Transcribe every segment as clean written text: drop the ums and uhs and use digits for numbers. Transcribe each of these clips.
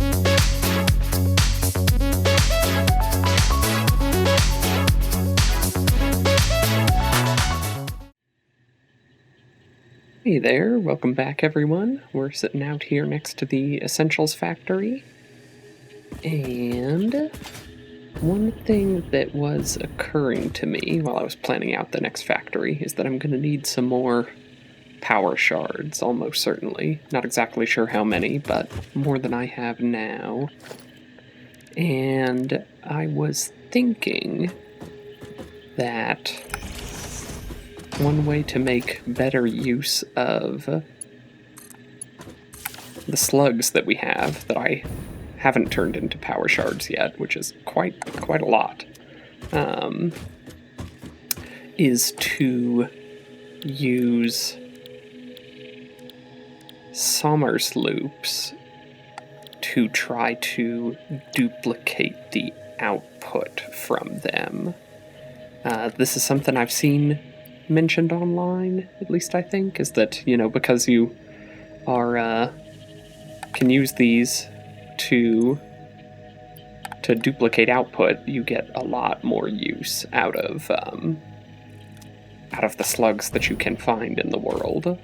Hey there, welcome back everyone. We're sitting out here next to the Essentials Factory, and one thing that was occurring to me while I was planning out the next factory is that I'm going to need some more power shards, almost certainly. Not exactly sure how many, but more than I have now. And I was thinking that one way to make better use of the slugs that we have that I haven't turned into power shards yet, which is quite a lot, is to use Sommer's loops to try to duplicate the output from them. This is something I've seen mentioned online, at least I think, is that, because you are can use these to duplicate output, you get a lot more use out of the slugs that you can find in the world.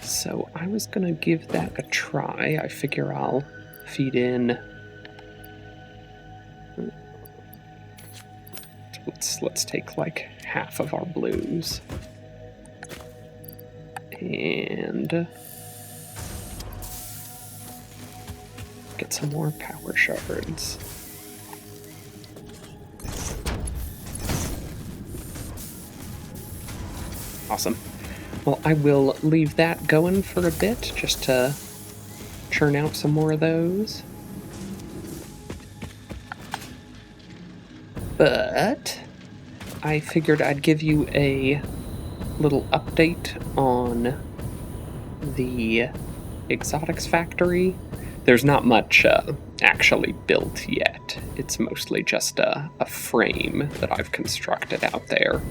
So I was gonna give that a try. I figure I'll feed in. Let's take like half of our blues and get some more power shards. Awesome. Well, I will leave that going for a bit just to churn out some more of those. But I figured I'd give you a little update on the exotics factory. There's not much actually built yet. It's mostly just a frame that I've constructed out there.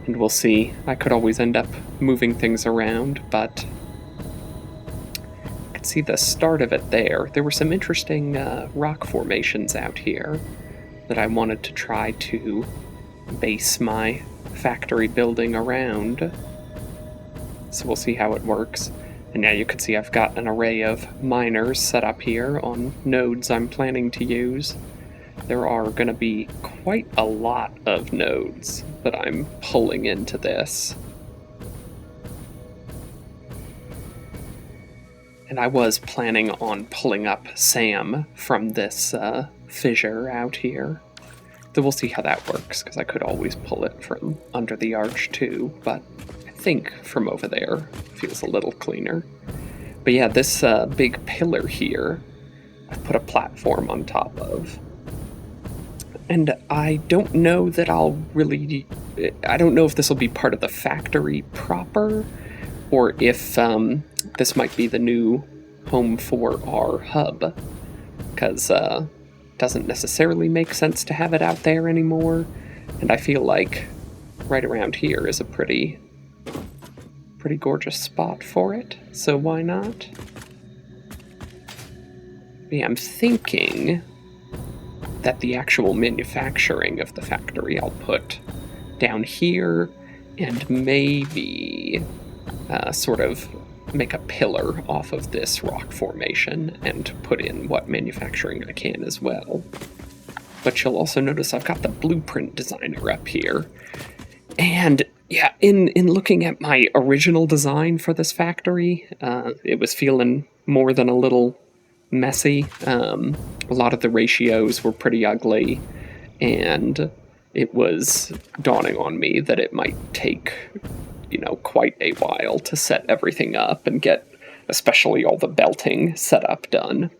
And we'll see. I could always end up moving things around, but I could see the start of it there. There were some interesting rock formations out here that I wanted to try to base my factory building around. So we'll see how it works. And now you can see I've got an array of miners set up here on nodes I'm planning to use. There are going to be quite a lot of nodes that I'm pulling into this. And I was planning on pulling up Sam from this fissure out here. So we'll see how that works, because I could always pull it from under the arch too, but I think from over there feels a little cleaner. But yeah, this big pillar here, I've put a platform on top of. And I don't know that I don't know if this will be part of the factory proper, or if this might be the new home for our hub, because it doesn't necessarily make sense to have it out there anymore, and I feel like right around here is a pretty gorgeous spot for it, so why not? Yeah, I'm thinking that the actual manufacturing of the factory I'll put down here, and maybe sort of make a pillar off of this rock formation and put in what manufacturing I can as well. But you'll also notice I've got the blueprint designer up here. And yeah, in looking at my original design for this factory, it was feeling more than a little messy. A lot of the ratios were pretty ugly, and it was dawning on me that it might take, quite a while to set everything up and get especially all the belting set up done.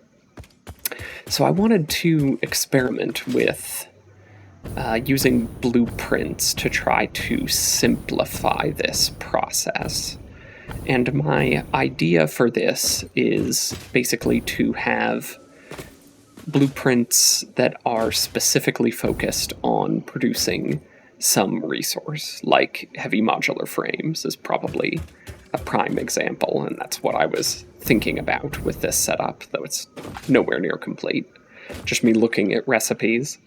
So I wanted to experiment with using blueprints to try to simplify this process. And my idea for this is basically to have blueprints that are specifically focused on producing some resource, like heavy modular frames is probably a prime example, and that's what I was thinking about with this setup, though it's nowhere near complete. Just me looking at recipes.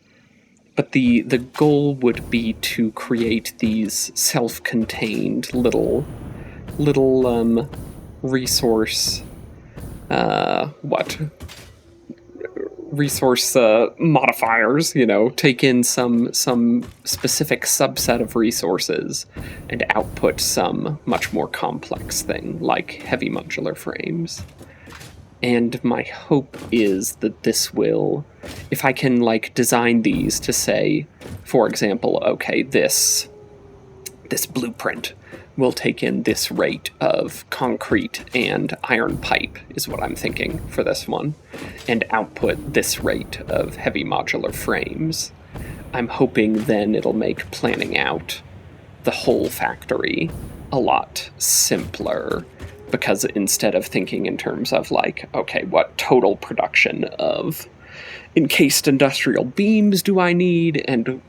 But the goal would be to create these self-contained little resource resource modifiers, take in some specific subset of resources and output some much more complex thing like heavy modular frames. And my hope is that this will, if I can design these to say, for example, okay, this blueprint will take in this rate of concrete and iron pipe, is what I'm thinking for this one, and output this rate of heavy modular frames. I'm hoping then it'll make planning out the whole factory a lot simpler, because instead of thinking in terms of okay, what total production of encased industrial beams do I need, and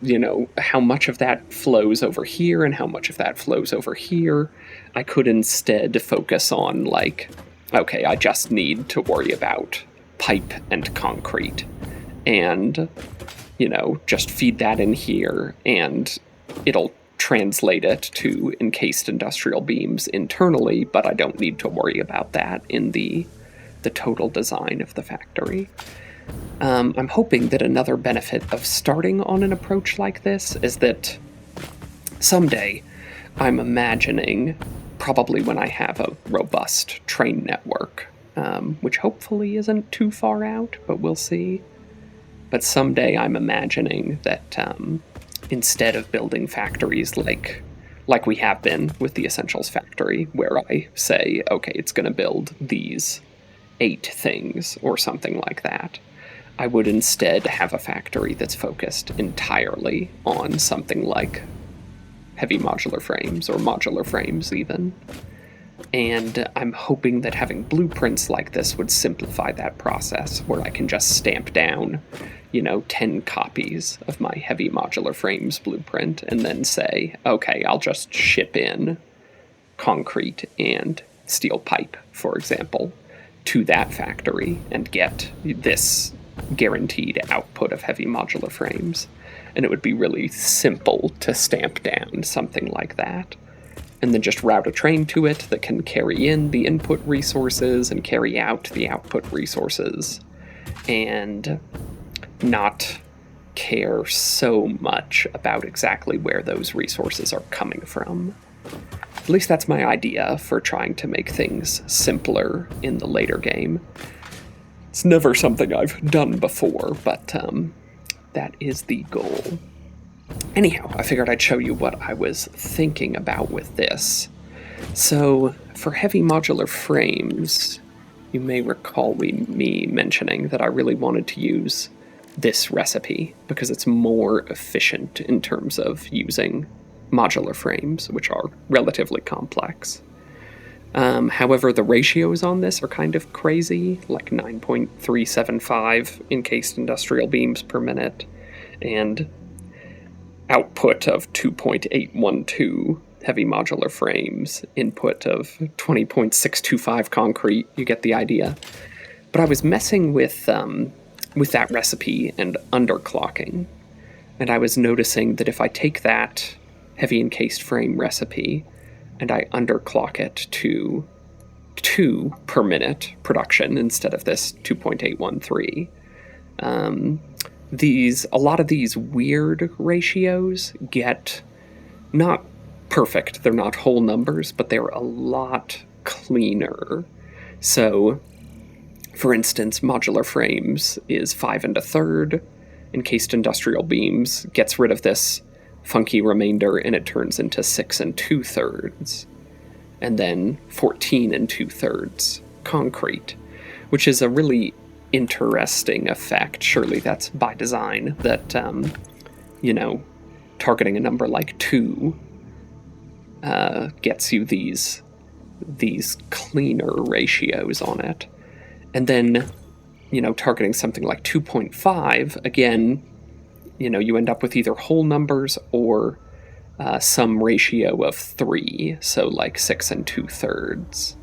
how much of that flows over here and how much of that flows over here, I could instead focus on okay, I just need to worry about pipe and concrete, and just feed that in here, and it'll translate it to encased industrial beams internally, but I don't need to worry about that in the total design of the factory. I'm hoping that another benefit of starting on an approach like this is that someday I'm imagining, probably when I have a robust train network, which hopefully isn't too far out, but we'll see. But someday I'm imagining that instead of building factories like we have been with the Essentials factory, where I say, okay, it's going to build these 8 things or something like that, I would instead have a factory that's focused entirely on something like heavy modular frames, or modular frames even. And I'm hoping that having blueprints like this would simplify that process, where I can just stamp down 10 copies of my heavy modular frames blueprint and then say, okay, I'll just ship in concrete and steel pipe, for example, to that factory and get this guaranteed output of heavy modular frames. And it would be really simple to stamp down something like that, and then just route a train to it that can carry in the input resources and carry out the output resources, and not care so much about exactly where those resources are coming from. At least that's my idea for trying to make things simpler in the later game. It's never something I've done before, but that is the goal. Anyhow, I figured I'd show you what I was thinking about with this. So, for heavy modular frames, you may recall me mentioning that I really wanted to use this recipe because it's more efficient in terms of using modular frames, which are relatively complex. However, the ratios on this are kind of crazy, like 9.375 encased industrial beams per minute, and output of 2.812 heavy modular frames, input of 20.625 concrete. You get the idea. But I was messing with that recipe and underclocking, and I was noticing that if I take that heavy encased frame recipe and I underclock it to 2 per minute production instead of this 2.813, a lot of these weird ratios get not perfect. They're not whole numbers, but they're a lot cleaner. So, for instance, modular frames is 5 1/3. Encased industrial beams gets rid of this funky remainder and it turns into 6 2/3. And then 14 2/3 concrete, which is a really interesting effect. Surely that's by design, that, targeting a number like 2 gets you these cleaner ratios on it. And then, targeting something like 2.5, again, you end up with either whole numbers or some ratio of 3, so like 6 2/3.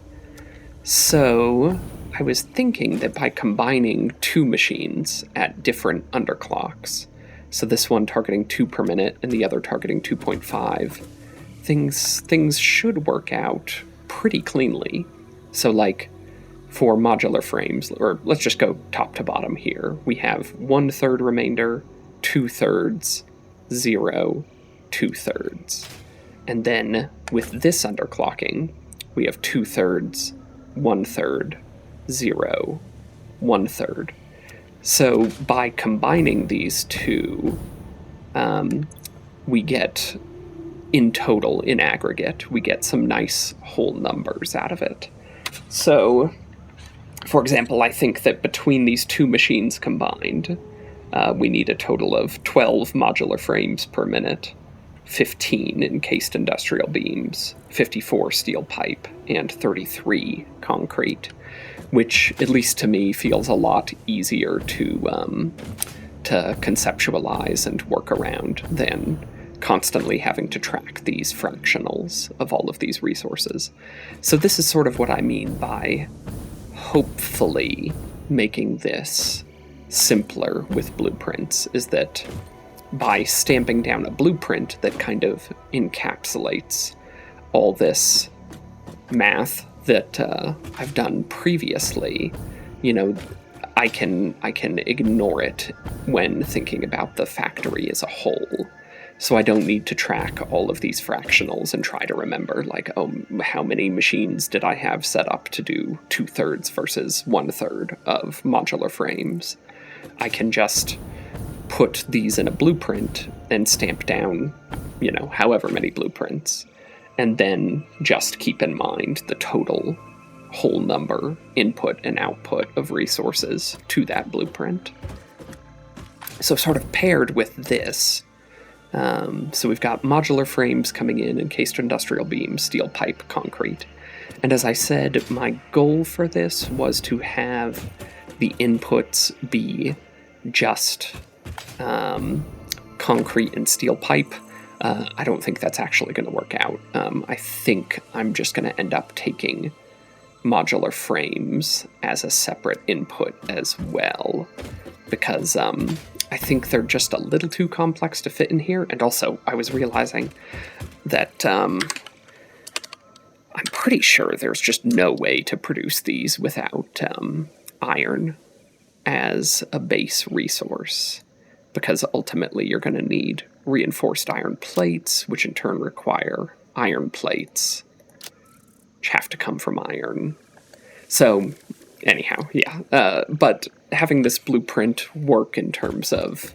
So I was thinking that by combining two machines at different underclocks, so this one targeting 2 per minute and the other targeting 2.5, things should work out pretty cleanly. So like for modular frames, or let's just go top to bottom here, we have 1/3 remainder, 2/3, 0, 2/3. And then with this underclocking, we have 2/3, 1/3, 0, 1/3. So by combining these two, we get, in total, in aggregate, we get some nice whole numbers out of it. So, for example, I think that between these two machines combined, we need a total of 12 modular frames per minute, 15 encased industrial beams, 54 steel pipe, and 33 concrete, which, at least to me, feels a lot easier to conceptualize and work around than constantly having to track these fractionals of all of these resources. So this is sort of what I mean by hopefully making this simpler with blueprints, is that by stamping down a blueprint that kind of encapsulates all this math that I've done previously, I can ignore it when thinking about the factory as a whole. So I don't need to track all of these fractionals and try to remember, like, oh, how many machines did I have set up to do 2/3 versus 1/3 of modular frames. I can just put these in a blueprint and stamp down, however many blueprints, and then just keep in mind the total whole number, input and output of resources to that blueprint. So sort of paired with this, so we've got modular frames coming in, encased industrial beams, steel pipe, concrete. And as I said, my goal for this was to have the inputs be just concrete and steel pipe. I don't think that's actually going to work out. I think I'm just going to end up taking modular frames as a separate input as well, because I think they're just a little too complex to fit in here. And also, I was realizing that I'm pretty sure there's just no way to produce these without iron as a base resource, because ultimately you're going to need reinforced iron plates, which in turn require iron plates, which have to come from iron. So, anyhow, yeah. But having this blueprint work in terms of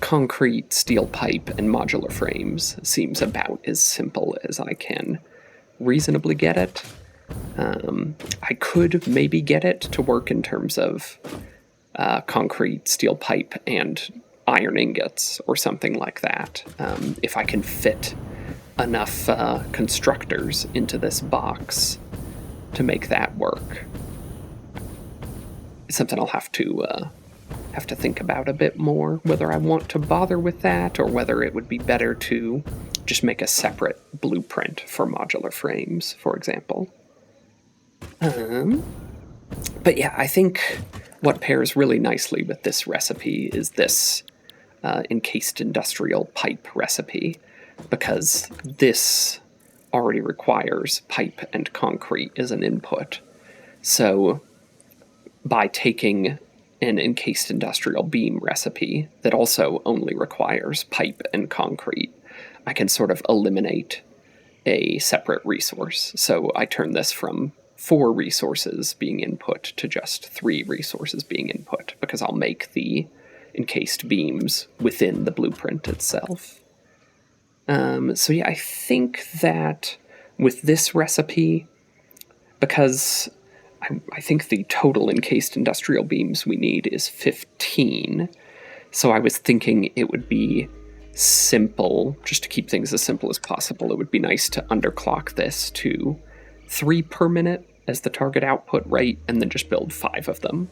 concrete, steel pipe, and modular frames seems about as simple as I can reasonably get it. I could maybe get it to work in terms of concrete, steel pipe, and iron ingots, or something like that, if I can fit enough constructors into this box to make that work. It's something I'll have to think about a bit more, whether I want to bother with that, or whether it would be better to just make a separate blueprint for modular frames, for example. But yeah, I think what pairs really nicely with this recipe is this encased industrial pipe recipe, because this already requires pipe and concrete as an input. So by taking an encased industrial beam recipe that also only requires pipe and concrete, I can sort of eliminate a separate resource. So I turn this from 4 resources being input to just 3 resources being input, because I'll make the encased beams within the blueprint itself. So yeah, I think that with this recipe, because I think the total encased industrial beams we need is 15, so I was thinking it would be simple, just to keep things as simple as possible, it would be nice to underclock this to 3 per minute as the target output rate, and then just build 5 of them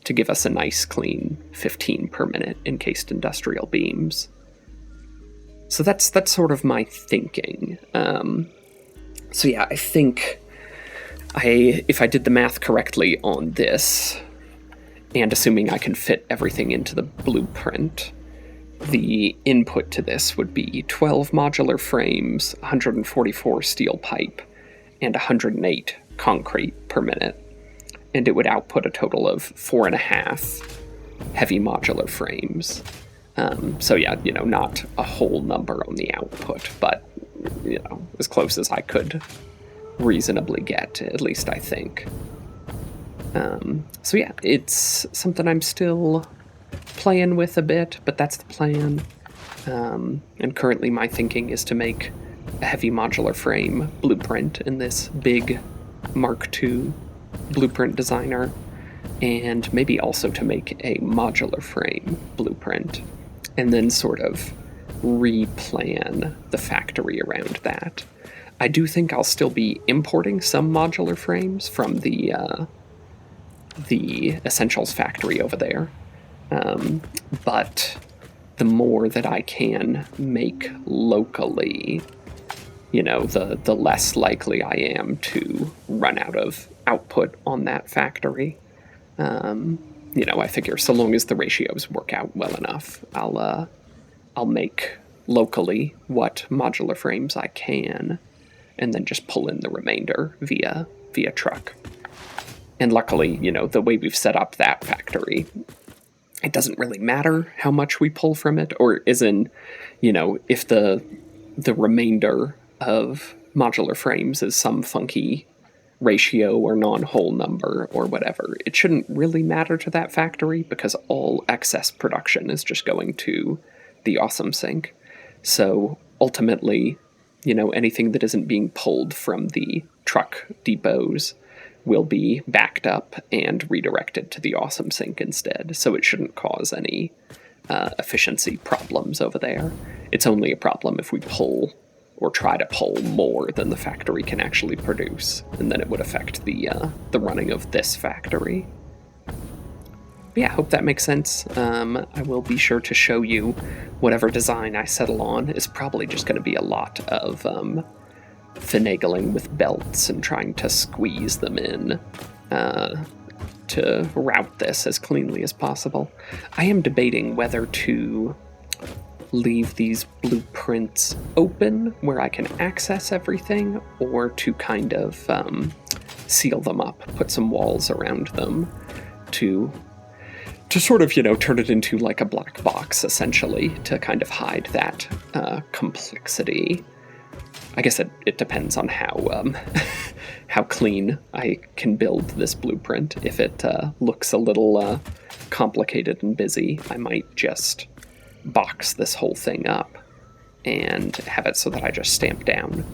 to give us a nice clean 15 per minute encased industrial beams. So that's sort of my thinking. So yeah, I think if I did the math correctly on this, and assuming I can fit everything into the blueprint, the input to this would be 12 modular frames, 144 steel pipe, and 108 concrete per minute. And it would output a total of 4.5 heavy modular frames. So yeah, not a whole number on the output, but, as close as I could reasonably get, at least I think. So yeah, it's something I'm still playing with a bit, but that's the plan. And currently my thinking is to make a heavy modular frame blueprint in this big Mark II blueprint designer, and maybe also to make a modular frame blueprint, and then sort of replan the factory around that. I do think I'll still be importing some modular frames from the Essentials factory over there, but the more that I can make locally, the less likely I am to run out of output on that factory. I figure so long as the ratios work out well enough, I'll make locally what modular frames I can, and then just pull in the remainder via truck. And luckily, the way we've set up that factory, it doesn't really matter how much we pull from it, or if the remainder of modular frames is some funky ratio or non-whole number or whatever. It shouldn't really matter to that factory because all excess production is just going to the awesome sink. So ultimately, anything that isn't being pulled from the truck depots will be backed up and redirected to the awesome sink instead. So it shouldn't cause any efficiency problems over there. It's only a problem if we pull or try to pull more than the factory can actually produce, and then it would affect the running of this factory. But yeah, I hope that makes sense. I will be sure to show you whatever design I settle on. Is probably just going to be a lot of finagling with belts and trying to squeeze them in to route this as cleanly as possible. I am debating whether to leave these blueprints open where I can access everything, or to kind of seal them up, put some walls around them to sort of, turn it into like a black box, essentially, to kind of hide that complexity. I guess it depends on how how clean I can build this blueprint. If it looks a little complicated and busy, I might just box this whole thing up and have it so that I just stamp down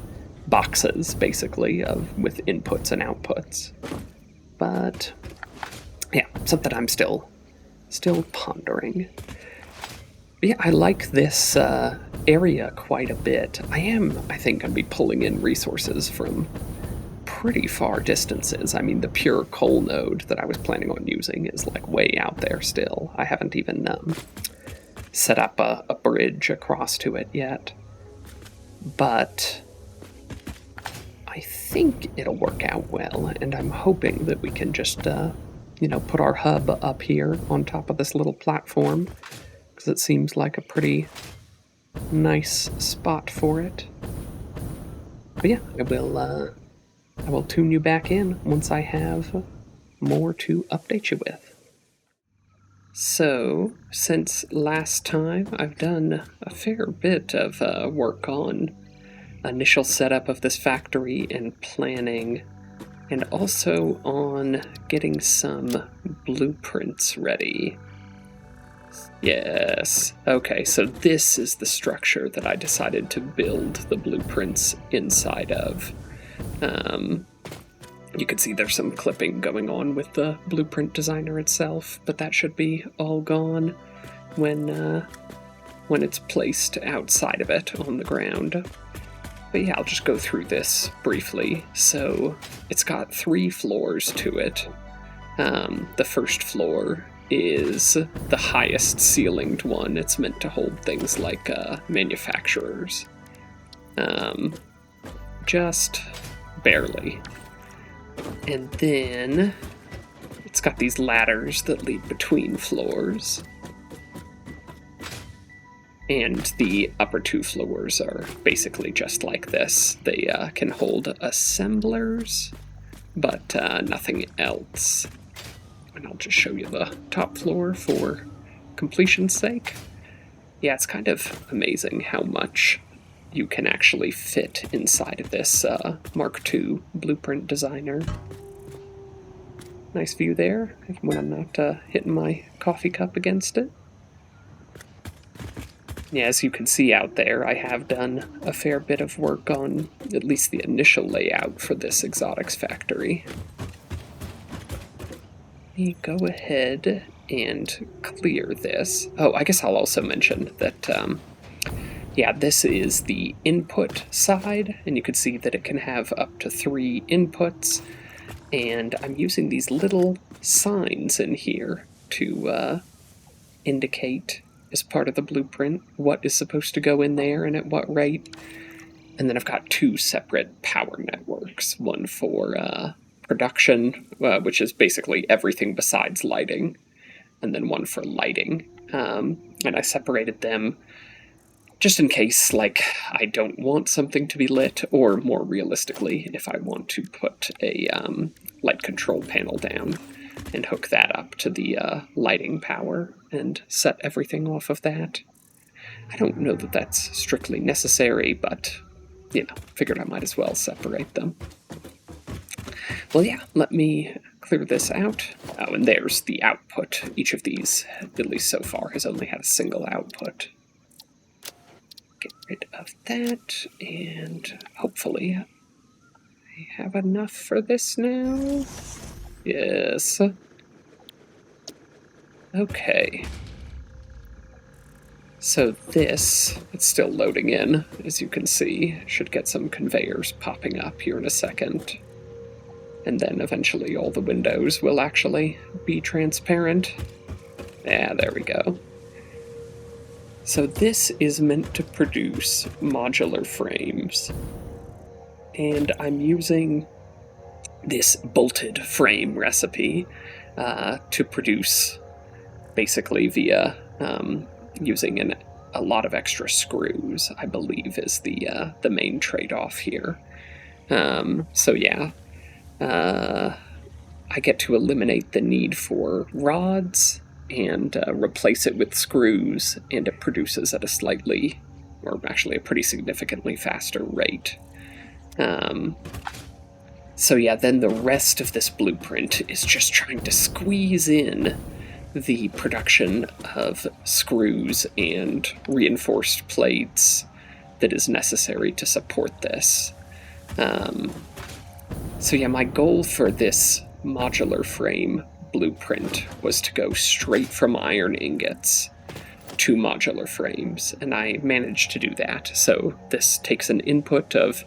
boxes, basically, with inputs and outputs. But yeah, something I'm still pondering. But yeah, I like this area quite a bit. I think, going to be pulling in resources from pretty far distances. I mean, the pure coal node that I was planning on using is like way out there still. I haven't even set up a bridge across to it yet. But I think it'll work out well, and I'm hoping that we can just, put our hub up here on top of this little platform, because it seems like a pretty nice spot for it. But yeah, I will tune you back in once I have more to update you with. So, since last time, I've done a fair bit of work on initial setup of this factory and planning, and also on getting some blueprints ready. Yes. Okay, so this is the structure that I decided to build the blueprints inside of. You can see there's some clipping going on with the blueprint designer itself, but that should be all gone when it's placed outside of it on the ground. But yeah, I'll just go through this briefly. So it's got 3 floors to it. The first floor is the highest ceilinged one. It's meant to hold things like manufacturers. Just barely. And then it's got these ladders that lead between floors. And the upper 2 floors are basically just like this. They can hold assemblers, but nothing else. And I'll just show you the top floor for completion's sake. Yeah, it's kind of amazing how much you can actually fit inside of this Mark II blueprint designer. Nice view there, when I'm not hitting my coffee cup against it. Yeah, as you can see out there, I have done a fair bit of work on at least the initial layout for this exotics factory. Let me go ahead and clear this. Oh, I guess I'll also mention that, yeah, this is the input side, and you can see that it can have up to 3 inputs, and I'm using these little signs in here to indicate, as part of the blueprint, what is supposed to go in there and at what rate. And then I've got 2 separate power networks, one for production, which is basically everything besides lighting, and then one for lighting. And I separated them just in case, like, I don't want something to be lit, or more realistically, if I want to put a light control panel down and hook that up to the lighting power and set everything off of that. I don't know that that's strictly necessary, but, you know, figured I might as well separate them. Well, yeah, let me clear this out. Oh, and there's the output. Each of these, at least so far, has only had a single output. Get rid of that, and hopefully I have enough for this now. Yes. Okay. So this, it's still loading in, as you can see. Should get some conveyors popping up here in a second. And then eventually all the windows will actually be transparent. Yeah, there we go. So this is meant to produce modular frames. And I'm using this bolted frame recipe to produce basically via using a lot of extra screws, I believe, is the main trade-off here. So yeah, I get to eliminate the need for rods and replace it with screws, and it produces at a slightly, or actually a pretty significantly faster rate. So yeah, then the rest of this blueprint is just trying to squeeze in the production of screws and reinforced plates that is necessary to support this. So yeah, my goal for this modular frame blueprint was to go straight from iron ingots to modular frames, and I managed to do that. So this takes an input of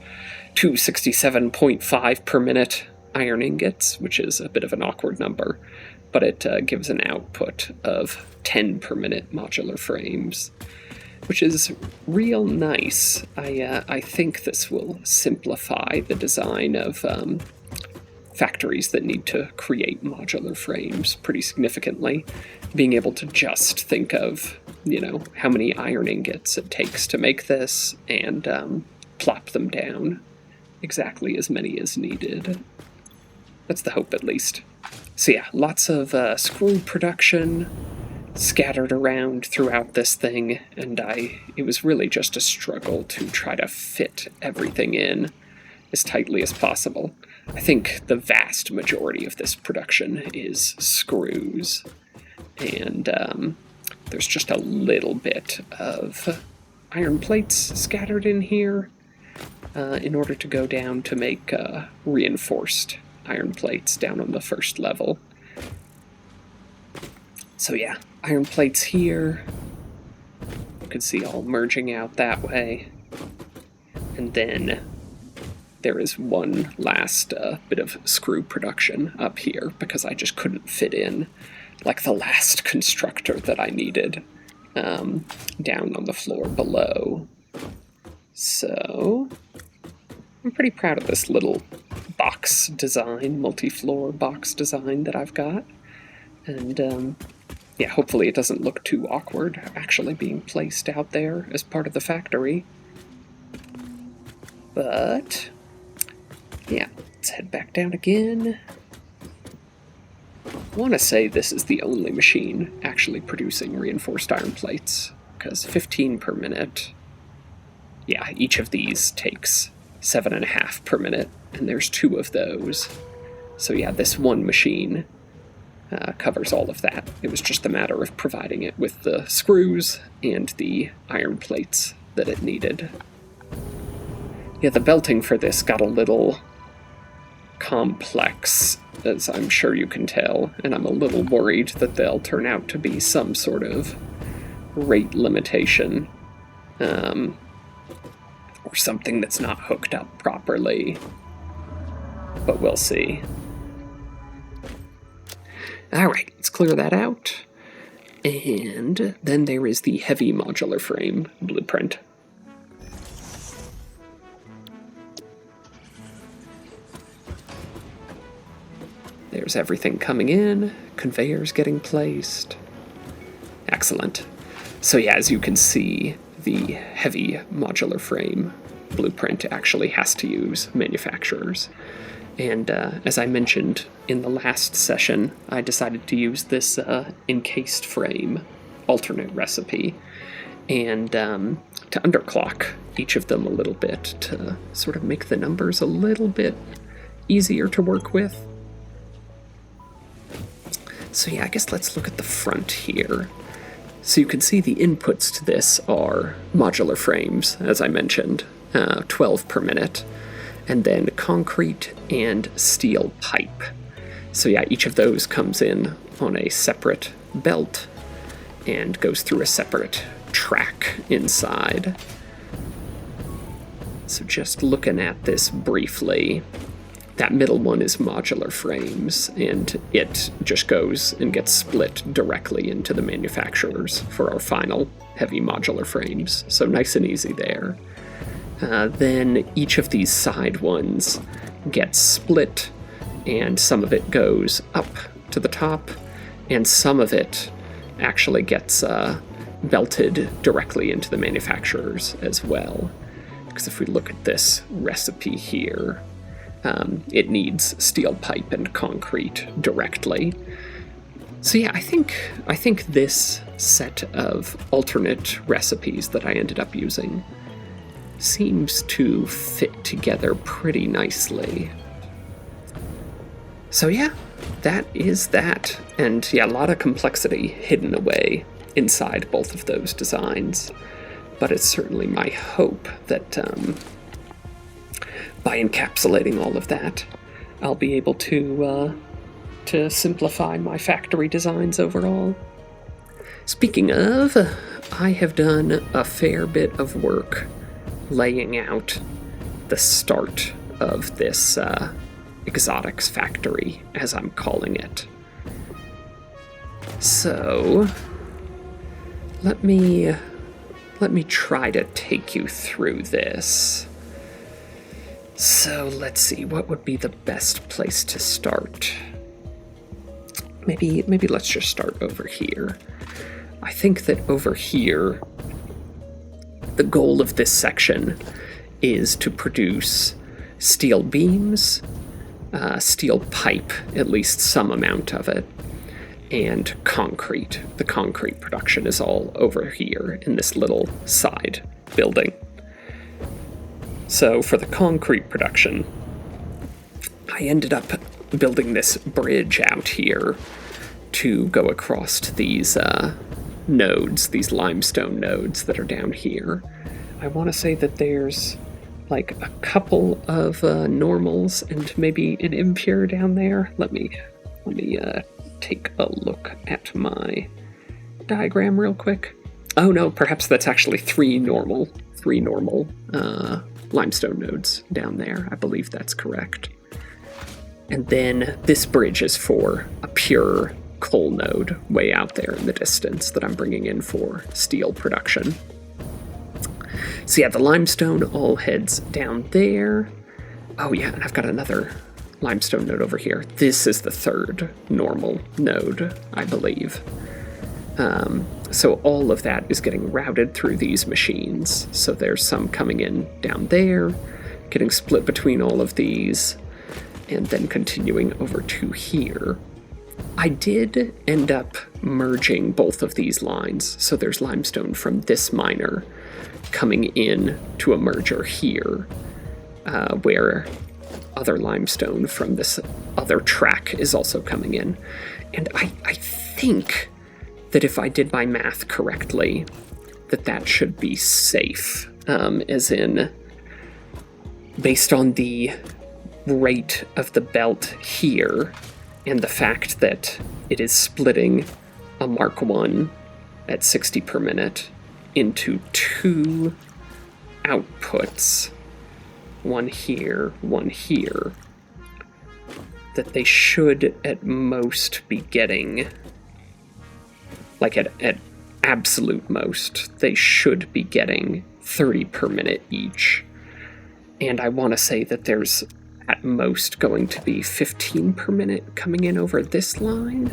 267.5 per minute iron ingots, which is a bit of an awkward number, but it gives an output of 10 per minute modular frames, which is real nice. I think this will simplify the design of factories that need to create modular frames pretty significantly. Being able to just think of, you know, how many iron ingots it takes to make this, and plop them down exactly as many as needed. That's the hope, at least. So yeah, lots of screw production scattered around throughout this thing, and it was really just a struggle to try to fit everything in as tightly as possible. I think the vast majority of this production is screws, and there's just a little bit of iron plates scattered in here in order to go down to make reinforced iron plates down on the first level. So yeah, iron plates here. You can see all merging out that way. And then there is one last bit of screw production up here, because I just couldn't fit in like the last constructor that I needed down on the floor below. So I'm pretty proud of this little box design, multi-floor box design that I've got. And yeah, hopefully it doesn't look too awkward actually being placed out there as part of the factory. But yeah, let's head back down again. I want to say this is the only machine actually producing reinforced iron plates, because 15 per minute. Yeah, each of these takes 7.5 per minute, and there's 2 of those. So yeah, this one machine covers all of that. It was just a matter of providing it with the screws and the iron plates that it needed. Yeah, the belting for this got a little complex, as I'm sure you can tell, and I'm a little worried that they'll turn out to be some sort of rate limitation, or something that's not hooked up properly. But we'll see. Alright, let's clear that out. And then there is the heavy modular frame blueprint. There's everything coming in, conveyors getting placed. Excellent. So yeah, as you can see, the heavy modular frame blueprint actually has to use manufacturers. And as I mentioned in the last session, I decided to use this encased frame alternate recipe and to underclock each of them a little bit to sort of make the numbers a little bit easier to work with. So yeah, I guess let's look at the front here. So you can see the inputs to this are modular frames, as I mentioned, 12 per minute, and then concrete and steel pipe. So yeah, each of those comes in on a separate belt and goes through a separate track inside. So just looking at this briefly, that middle one is modular frames, and it just goes and gets split directly into the manufacturers for our final heavy modular frames. So nice and easy there. Then each of these side ones gets split, and some of it goes up to the top, and some of it actually gets belted directly into the manufacturers as well. Because if we look at this recipe here, it needs steel pipe and concrete directly. So yeah, I think this set of alternate recipes that I ended up using seems to fit together pretty nicely. So yeah, that is that. And yeah, a lot of complexity hidden away inside both of those designs. But it's certainly my hope that by encapsulating all of that, I'll be able to simplify my factory designs overall. Speaking of, I have done a fair bit of work laying out the start of this exotics factory, as I'm calling it. So let me try to take you through this. So let's see, what would be the best place to start? Maybe let's just start over here. I think that over here, the goal of this section is to produce steel beams, steel pipe, at least some amount of it, and concrete. The concrete production is all over here in this little side building. So for the concrete production, I ended up building this bridge out here to go across to these nodes, these limestone nodes that are down here. I want to say that there's like a couple of normals and maybe an impure down there. Let me take a look at my diagram real quick. Oh no, perhaps that's actually three normal limestone nodes down there. I believe that's correct. And then this bridge is for a pure coal node way out there in the distance that I'm bringing in for steel production. So yeah, the limestone all heads down there. Oh yeah, and I've got another limestone node over here. This is the third normal node, I believe. So all of that is getting routed through these machines. So there's some coming in down there, getting split between all of these, and then continuing over to here. I did end up merging both of these lines. So there's limestone from this miner coming in to a merger here, where other limestone from this other track is also coming in. And I think that if I did my math correctly, that should be safe, as in, based on the rate of the belt here, and the fact that it is splitting a Mark 1 at 60 per minute into two outputs, one here, that they should at most be getting, like at absolute most, they should be getting 30 per minute each. And I want to say that there's at most going to be 15 per minute coming in over this line.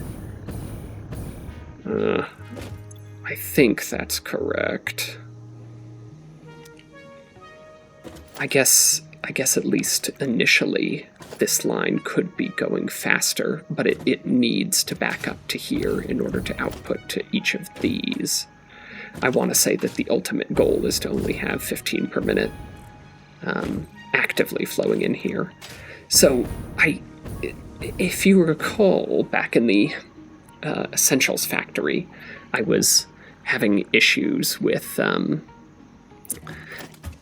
I think that's correct. I guess at least initially this line could be going faster, but it needs to back up to here in order to output to each of these. I want to say that the ultimate goal is to only have 15 per minute actively flowing in here. So if you recall, back in the Essentials factory, I was having issues with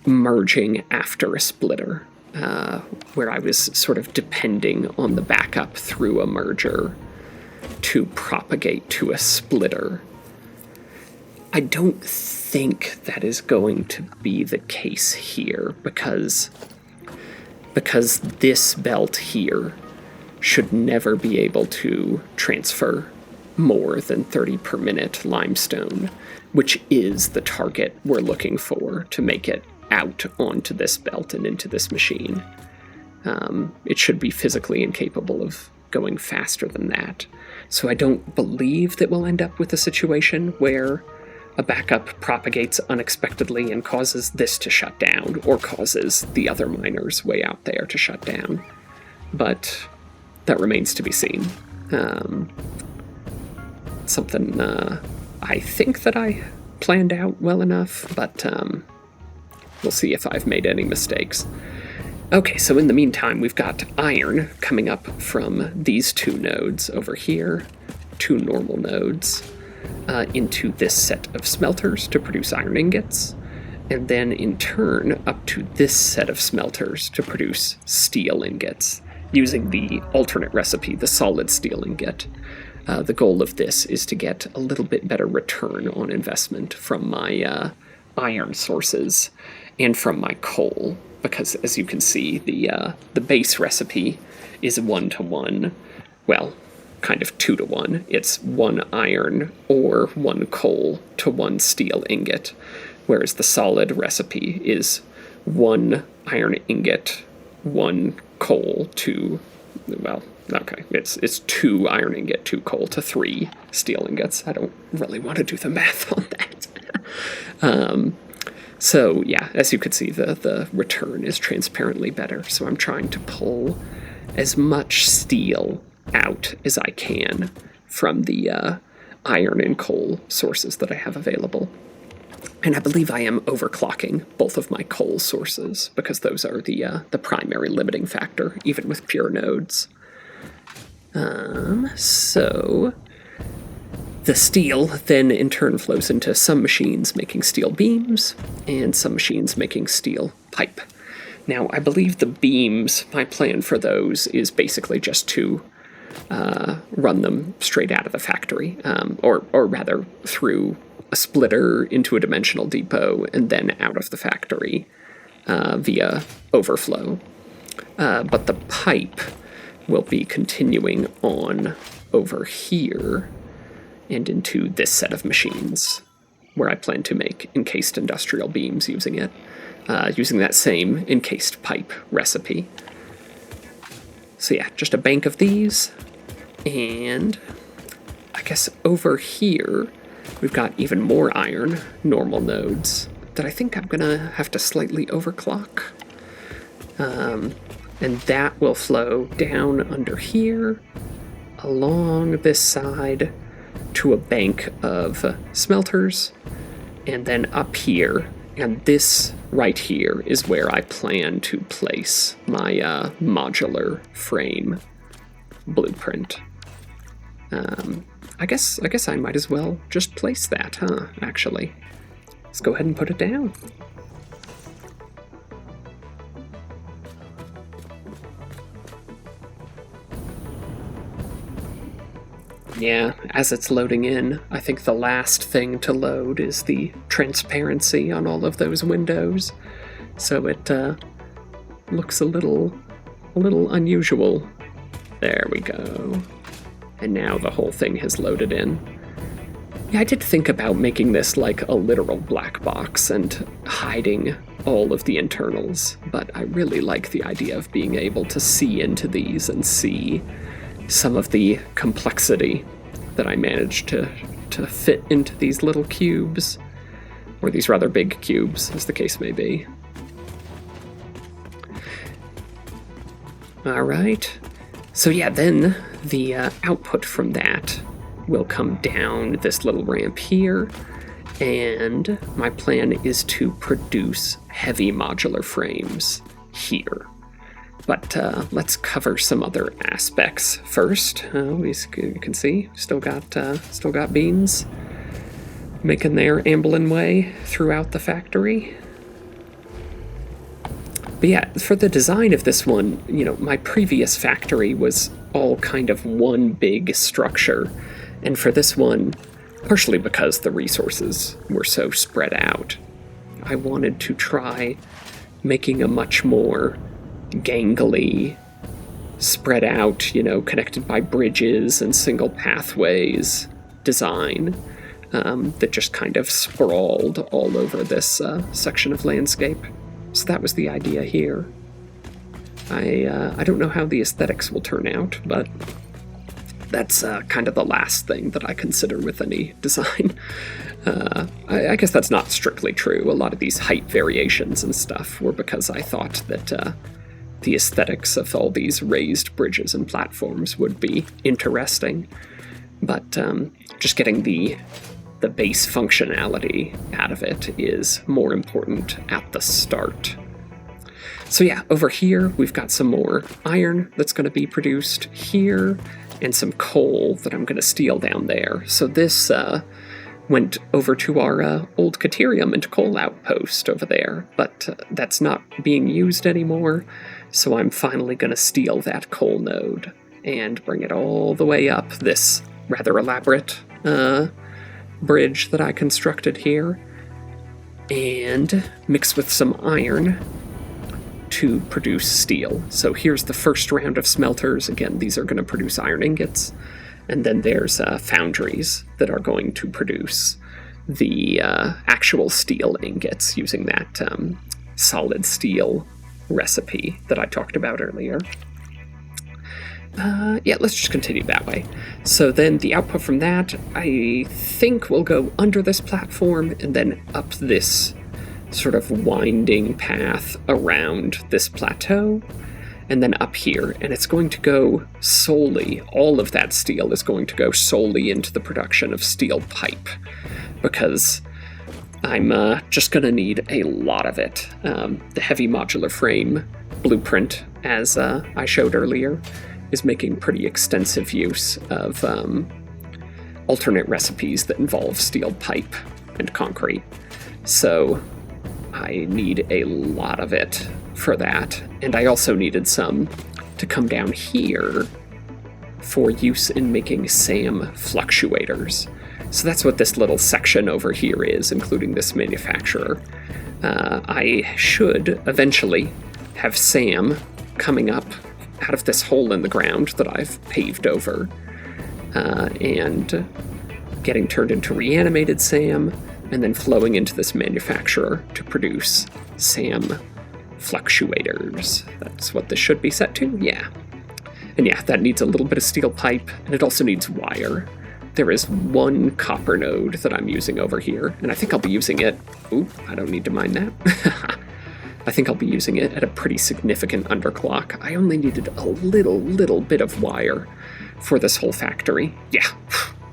merging after a splitter, where I was sort of depending on the backup through a merger to propagate to a splitter. I don't think that is going to be the case here, because this belt here should never be able to transfer more than 30 per minute limestone, which is the target we're looking for to make it out onto this belt and into this machine. It should be physically incapable of going faster than that. So I don't believe that we'll end up with a situation where a backup propagates unexpectedly and causes this to shut down, or causes the other miners way out there to shut down. But that remains to be seen. Something I think that I planned out well enough, but we'll see if I've made any mistakes. Okay, so in the meantime, we've got iron coming up from these two nodes over here, two normal nodes, into this set of smelters to produce iron ingots, and then in turn up to this set of smelters to produce steel ingots, using the alternate recipe, the solid steel ingot. The goal of this is to get a little bit better return on investment from my iron sources and from my coal, because as you can see, the base recipe is 1-to-1, well, kind of 2-to-1. It's 1 iron or 1 coal to 1 steel ingot, whereas the solid recipe is 1 iron ingot, 1 coal to, well, okay, it's 2 iron ingot, 2 coal to 3 steel ingots. I don't really want to do the math on that. So yeah, as you can see, the return is transparently better. So I'm trying to pull as much steel out as I can from the iron and coal sources that I have available. And I believe I am overclocking both of my coal sources, because those are the primary limiting factor, even with pure nodes. So the steel then in turn flows into some machines making steel beams, and some machines making steel pipe. Now, I believe the beams, my plan for those is basically just to run them straight out of the factory, or rather through a splitter into a dimensional depot and then out of the factory via overflow. But the pipe will be continuing on over here and into this set of machines, where I plan to make encased industrial beams using it, using that same encased pipe recipe. So yeah, just a bank of these, and I guess over here we've got even more iron normal nodes that I think I'm gonna have to slightly overclock. And that will flow down under here, along this side, to a bank of smelters, and then up here, and this right here is where I plan to place my modular frame blueprint. I guess I might as well just place that, huh, actually. Let's go ahead and put it down. Yeah, as it's loading in, I think the last thing to load is the transparency on all of those windows. So it looks a little unusual. There we go. And now the whole thing has loaded in. Yeah, I did think about making this like a literal black box and hiding all of the internals, but I really like the idea of being able to see into these and see some of the complexity that I managed to fit into these little cubes, or these rather big cubes, as the case may be. All right, so yeah, then the output from that will come down this little ramp here, and my plan is to produce heavy modular frames here. But let's cover some other aspects first. You can see, still got beans making their ambling way throughout the factory. But yeah, for the design of this one, my previous factory was all kind of one big structure, and for this one, partially because the resources were so spread out, I wanted to try making a much more gangly, spread out, connected by bridges and single pathways design that just kind of sprawled all over this section of landscape. So that was the idea here. I don't know how the aesthetics will turn out, but that's kind of the last thing that I consider with any design. I guess that's not strictly true. A lot of these height variations and stuff were because I thought that the aesthetics of all these raised bridges and platforms would be interesting. But just getting the base functionality out of it is more important at the start. So yeah, over here we've got some more iron that's going to be produced here, and some coal that I'm going to steal down there. So this went over to our old Caterium and coal outpost over there, but that's not being used anymore, so I'm finally going to steal that coal node and bring it all the way up this rather elaborate bridge that I constructed here, and mix with some iron to produce steel. So here's the first round of smelters. Again, these are going to produce iron ingots, and then there's foundries that are going to produce the actual steel ingots using that solid steel recipe that I talked about earlier. Yeah, let's just continue that way. So then the output from that, I think, will go under this platform and then up this sort of winding path around this plateau, and then up here, and it's going to go solely, all of that steel is going to go solely into the production of steel pipe, because I'm just going to need a lot of it. The heavy modular frame blueprint, as I showed earlier, is making pretty extensive use of alternate recipes that involve steel pipe and concrete. So I need a lot of it for that, and I also needed some to come down here for use in making SAM fluctuators. So that's what this little section over here is, including this manufacturer. I should eventually have SAM coming up out of this hole in the ground that I've paved over, and getting turned into reanimated SAM, and then flowing into this manufacturer to produce SAM fluctuators. That's what this should be set to, yeah. And yeah, that needs a little bit of steel pipe, and it also needs wire. There is one copper node that I'm using over here, and I think I'll be using it... Ooh, I don't need to mind that. I think I'll be using it at a pretty significant underclock. I only needed a little bit of wire for this whole factory. Yeah,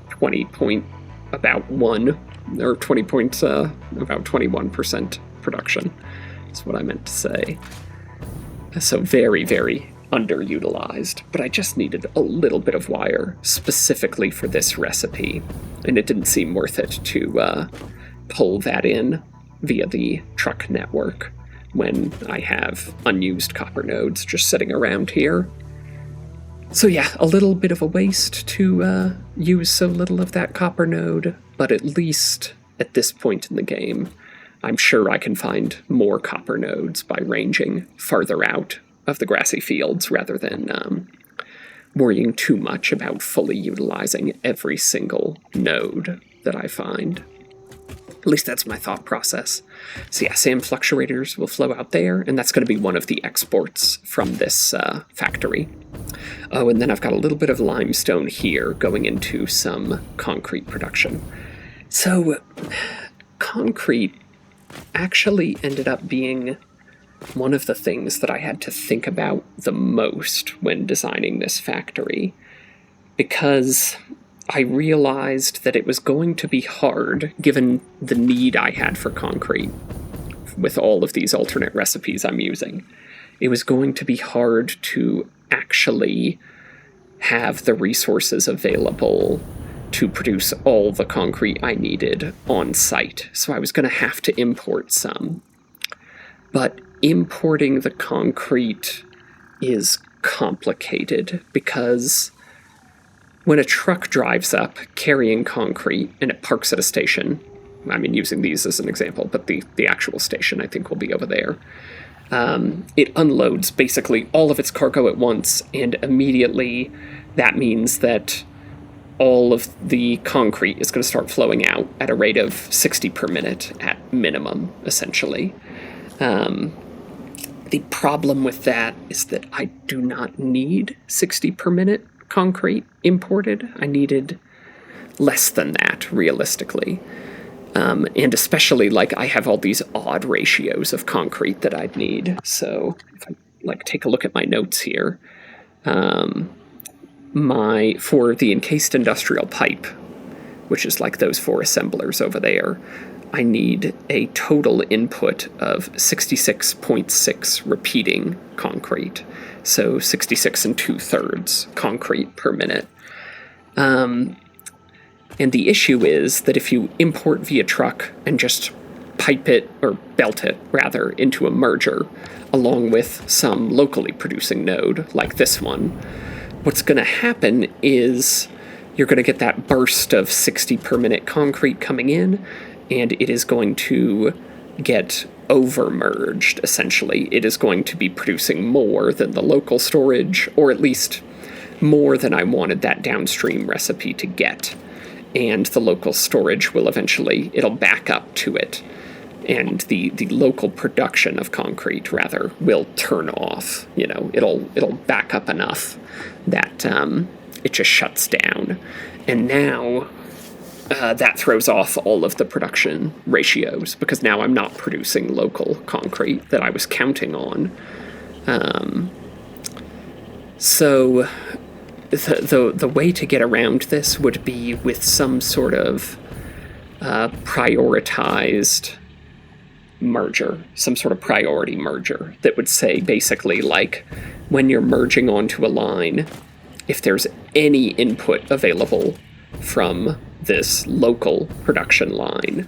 20 point about 1, or 20 point about 21% production is what I meant to say. So very, very underutilized, but I just needed a little bit of wire specifically for this recipe, and it didn't seem worth it to pull that in via the truck network when I have unused copper nodes just sitting around here. So yeah, a little bit of a waste to use so little of that copper node, but at least at this point in the game, I'm sure I can find more copper nodes by ranging farther out of the grassy fields rather than worrying too much about fully utilizing every single node that I find. At least that's my thought process. So yeah, SAM fluctuators will flow out there, and that's going to be one of the exports from this factory. Oh, and then I've got a little bit of limestone here going into some concrete production. So concrete actually ended up being one of the things that I had to think about the most when designing this factory, because I realized that it was going to be hard, given the need I had for concrete with all of these alternate recipes I'm using. It was going to be hard to actually have the resources available to produce all the concrete I needed on site. So I was going to have to import some. But importing the concrete is complicated because when a truck drives up carrying concrete and it parks at a station, I mean, using these as an example, but the actual station I think will be over there, it unloads basically all of its cargo at once, and immediately that means that all of the concrete is going to start flowing out at a rate of 60 per minute at minimum, essentially. The problem with that is that I do not need 60 per minute concrete imported. I needed less than that, realistically. And especially, like, I have all these odd ratios of concrete that I'd need. So if I, like, take a look at my notes here, for the encased industrial pipe, which is like those 4 assemblers over there, I need a total input of 66.6 repeating concrete. So 66 2/3 concrete per minute. And the issue is that if you import via truck and just pipe it, or belt it, rather, into a merger, along with some locally producing node, like this one, what's going to happen is you're going to get that burst of 60 per minute concrete coming in, and it is going to get over-merged, essentially. It is going to be producing more than the local storage, or at least more than I wanted that downstream recipe to get. And the local storage will eventually, it'll back up to it. And the local production of concrete, rather, will turn off. You know, it'll back up enough that it just shuts down. And now that throws off all of the production ratios, because now I'm not producing local concrete that I was counting on. So the way to get around this would be with some sort of prioritized merger, some sort of priority merger that would say, basically, like, when you're merging onto a line, if there's any input available from this local production line,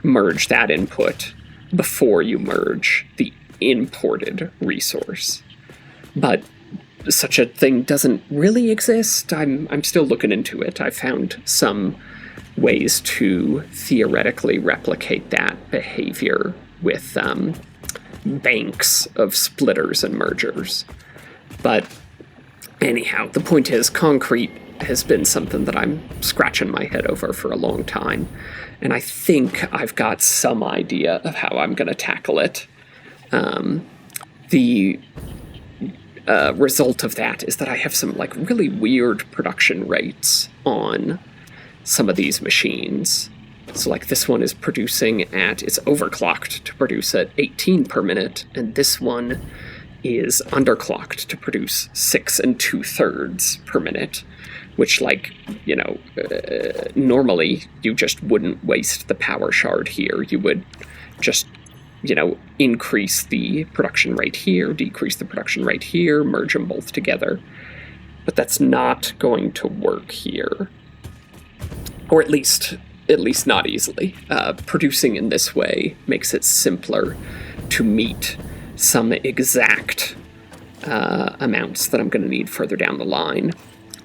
merge that input before you merge the imported resource. But such a thing doesn't really exist. I'm still looking into it. I found some ways to theoretically replicate that behavior with banks of splitters and mergers. But anyhow, the point is, concrete has been something that I'm scratching my head over for a long time, and I think I've got some idea of how I'm going to tackle it. The result of that is that I have some like really weird production rates on some of these machines. So like this one is producing it's overclocked to produce at 18 per minute, and this one is underclocked to produce 6 2/3 per minute, which, like, normally you just wouldn't waste the power shard here. You would just, increase the production rate here, decrease the production rate here, merge them both together. But that's not going to work here. Or at least not easily. Producing in this way makes it simpler to meet some exact amounts that I'm going to need further down the line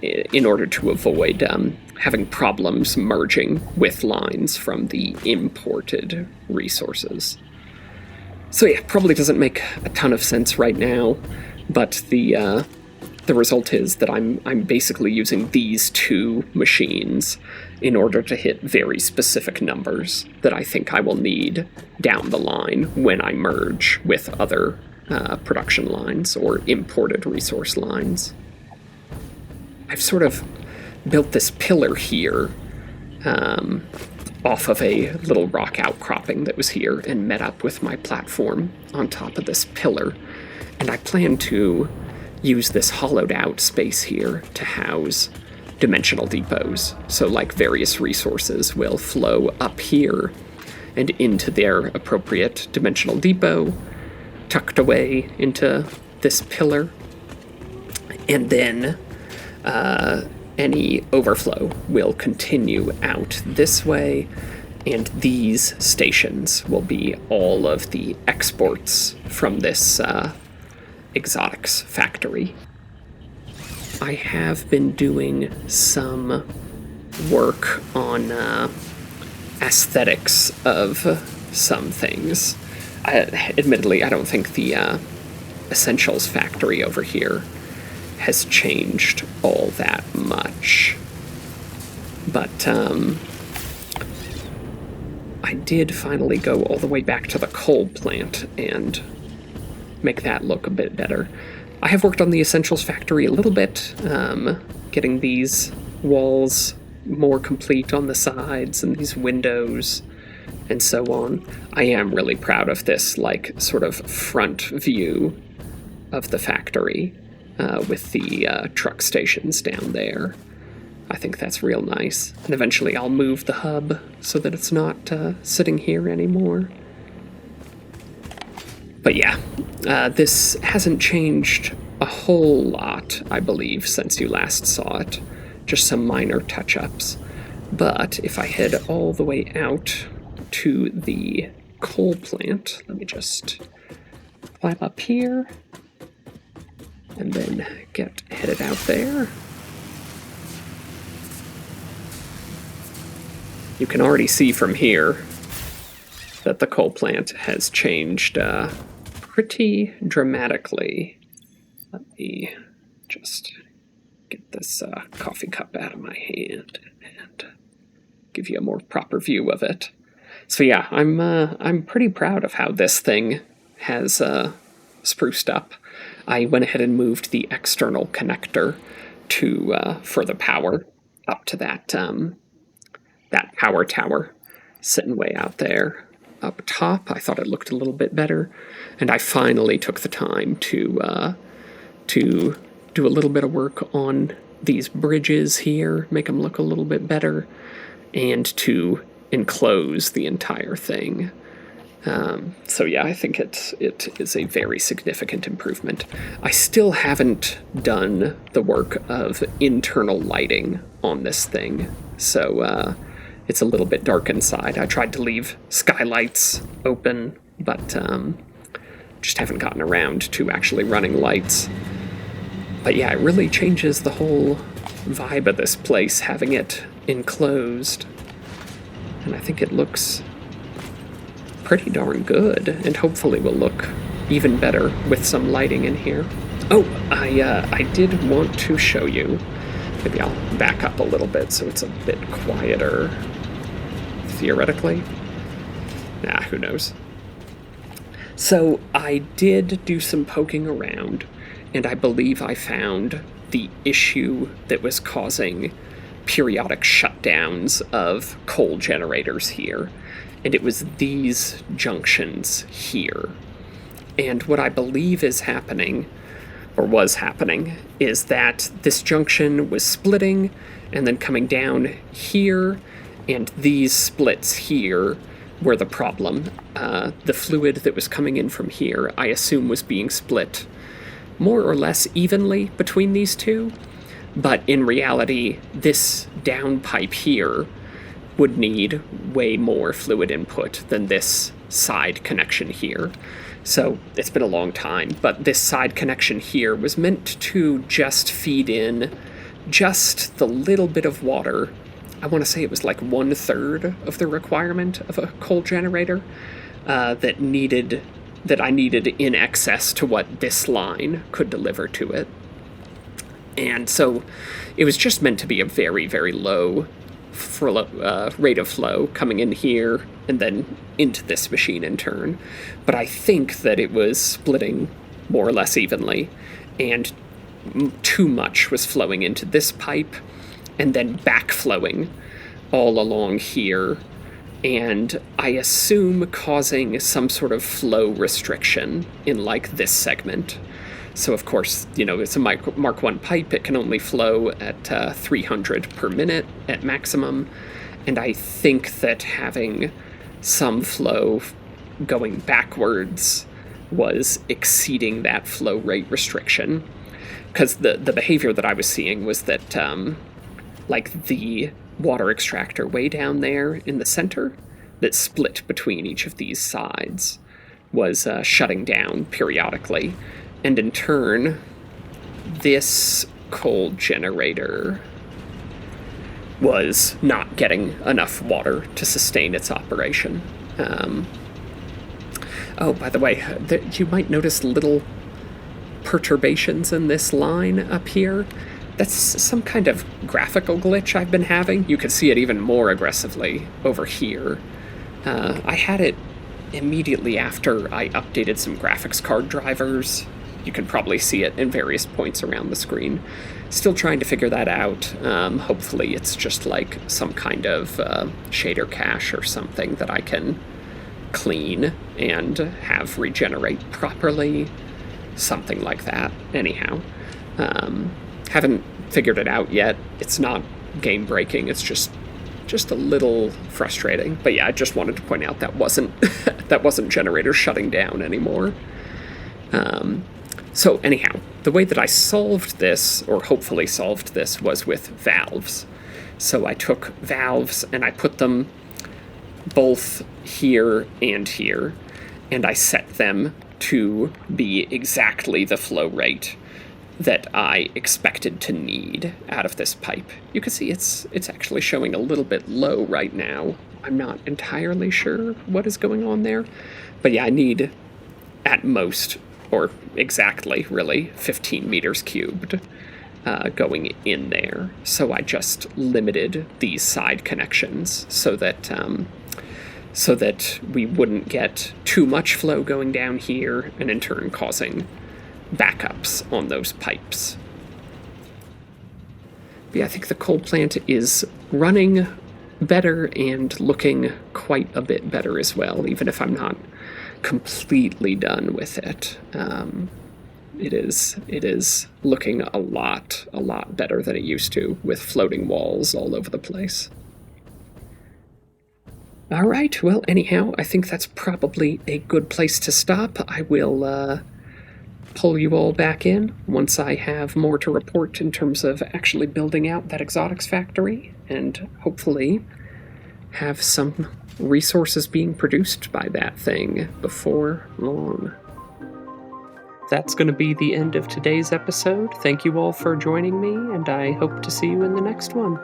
in order to avoid having problems merging with lines from the imported resources. So yeah, probably doesn't make a ton of sense right now, but the result is that I'm basically using these two machines in order to hit very specific numbers that I think I will need down the line when I merge with other production lines or imported resource lines. I've sort of built this pillar here off of a little rock outcropping that was here and met up with my platform on top of this pillar. And I plan to use this hollowed out space here to house dimensional depots. So like various resources will flow up here and into their appropriate dimensional depot, tucked away into this pillar. And then any overflow will continue out this way, and these stations will be all of the exports from this exotics factory. I have been doing some work on aesthetics of some things. Admittedly, I don't think the Essentials factory over here has changed all that much. But I did finally go all the way back to the coal plant and make that look a bit better. I have worked on the Essentials factory a little bit, getting these walls more complete on the sides and these windows and so on. I am really proud of this, like, sort of front view of the factory with the truck stations down there. I think that's real nice. And eventually I'll move the hub so that it's not sitting here anymore. But yeah, this hasn't changed a whole lot, I believe, since you last saw it. Just some minor touch-ups. But if I head all the way out to the coal plant, let me just climb up here and then get headed out there. You can already see from here that the coal plant has changed pretty dramatically. Let me just get this coffee cup out of my hand and give you a more proper view of it. So yeah, I'm pretty proud of how this thing has spruced up. I went ahead and moved the external connector to for the power up to that power tower sitting way out there up top. I thought it looked a little bit better, and I finally took the time to do a little bit of work on these bridges here, make them look a little bit better, and to enclose the entire thing. So yeah, I think it is a very significant improvement. I still haven't done the work of internal lighting on this thing, so it's a little bit dark inside. I tried to leave skylights open, but just haven't gotten around to actually running lights. But yeah, it really changes the whole vibe of this place, having it enclosed. And I think it looks pretty darn good, and hopefully will look even better with some lighting in here. Oh, I did want to show you Maybe I'll back up a little bit so it's a bit quieter, theoretically. Nah, who knows. So I did do some poking around, and I believe I found the issue that was causing periodic shutdowns of coal generators here. And it was these junctions here. And what I believe is happening, or was happening, is that this junction was splitting and then coming down here, and these splits here were the problem. The fluid that was coming in from here, I assume, was being split more or less evenly between these two, but in reality, this down pipe here would need way more fluid input than this side connection here. So it's been a long time, but this side connection here was meant to just feed in just the little bit of water. I want to say it was like 1/3 of the requirement of a coal generator that I needed in excess to what this line could deliver to it. And so it was just meant to be a very, very low rate of flow coming in here and then into this machine in turn. But I think that it was splitting more or less evenly, and too much was flowing into this pipe and then backflowing all along here, and I assume causing some sort of flow restriction in like this segment. So of course, it's a Mark 1 pipe. It can only flow at 300 per minute at maximum. And I think that having some flow going backwards was exceeding that flow rate restriction. Because the behavior that I was seeing was that like the water extractor way down there in the center that split between each of these sides was shutting down periodically. And in turn, this coal generator was not getting enough water to sustain its operation. Oh, by the way, you might notice little perturbations in this line up here. That's some kind of graphical glitch I've been having. You can see it even more aggressively over here. I had it immediately after I updated some graphics card drivers. You can probably see it in various points around the screen. Still trying to figure that out. Hopefully it's just like some kind of shader cache or something that I can clean and have regenerate properly. Something like that. Anyhow, haven't figured it out yet. It's not game breaking. It's just a little frustrating. But yeah, I just wanted to point out that wasn't generator shutting down anymore. So anyhow, the way that I solved this, or hopefully solved this, was with valves. So I took valves and I put them both here and here, and I set them to be exactly the flow rate that I expected to need out of this pipe. You can see it's actually showing a little bit low right now. I'm not entirely sure what is going on there, but yeah, I need at most, or exactly really, 15 meters cubed going in there. So I just limited these side connections so that we wouldn't get too much flow going down here and in turn causing backups on those pipes. But yeah, I think the coal plant is running better and looking quite a bit better as well, even if I'm not completely done with it. It is looking a lot better than it used to, with floating walls all over the place. All right, well, anyhow, I think that's probably a good place to stop. I will pull you all back in once I have more to report in terms of actually building out that exotics factory, and hopefully have some resources being produced by that thing before long. That's going to be the end of today's episode. Thank you all for joining me, and I hope to see you in the next one.